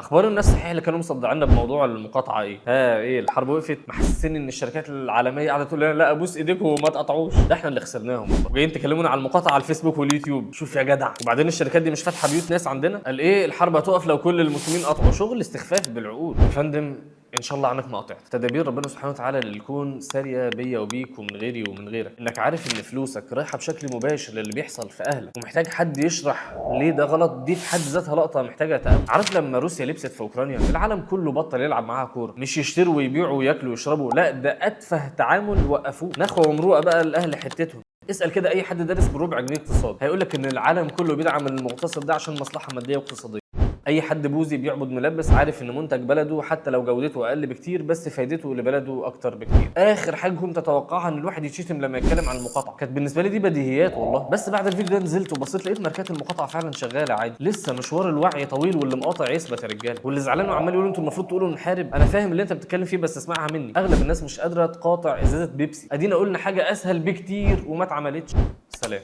اخبار الناس صحيح اللي كانوا مصدعيننا بموضوع المقاطعه ايه؟ ايه الحرب وقفت؟ محسسين ان الشركات العالميه قاعده تقول لنا لا ابوس ايديكم وما تقطعوش، ده احنا اللي خسرناهم والله. وجايين تكلمونا على المقاطعه على الفيسبوك واليوتيوب، شوف يا جدع. وبعدين الشركات دي مش فاتحه بيوت ناس عندنا؟ قال ايه الحرب هتقف لو كل المسلمين قطعوا؟ شغل استخفاف بالعقول يا فندم. ان شاء الله عنك ما قطعت. تدابير ربنا سبحانه وتعالى للكون ساريه بيا وبيك ومن غيري ومن غيرك، انك عارف ان فلوسك رايحه بشكل مباشر للي بيحصل في اهلك ومحتاج حد يشرح ليه ده غلط، دي في حد ذاتها لقطه محتاجه تأمل. عارف لما روسيا لبست في اوكرانيا العالم كله بطل يلعب معاها كوره، مش يشتروا ويبيعوا وياكلوا ويشربوا، لا ده اتفه تعامل وقفوه. نخوه ومروءه بقى لاهل حتتهم. اسال كده اي حد دارس بربع جنيه اقتصاد هيقول لك ان العالم كله بيدعم المغتصب ده عشان مصلحه ماديه واقتصاديه. اي حد بوذي بيعبد ملبس عارف ان منتج بلده حتى لو جودته اقل بكتير بس فايدته لبلده اكتر بكتير. اخر حاجه كنت اتوقعها ان الواحد يتشتم لما يتكلم عن المقاطعه، كانت بالنسبه لي دي بديهيات والله، بس بعد الفيديو ده نزلت وبصيت لقيت ماركات المقاطعه فعلا شغاله عادي. لسه مشوار الوعي طويل واللي مقاطع يثبت يا رجاله، واللي زعلان وعمال يقول انتوا المفروض تقولوا نحارب. انا فاهم اللي انت بتتكلم فيه بس اسمعها مني، اغلب الناس مش قادره تقاطع ازازه بيبسي، ادينا قلنا حاجه اسهل بكتير وما اتعملتش. سلام.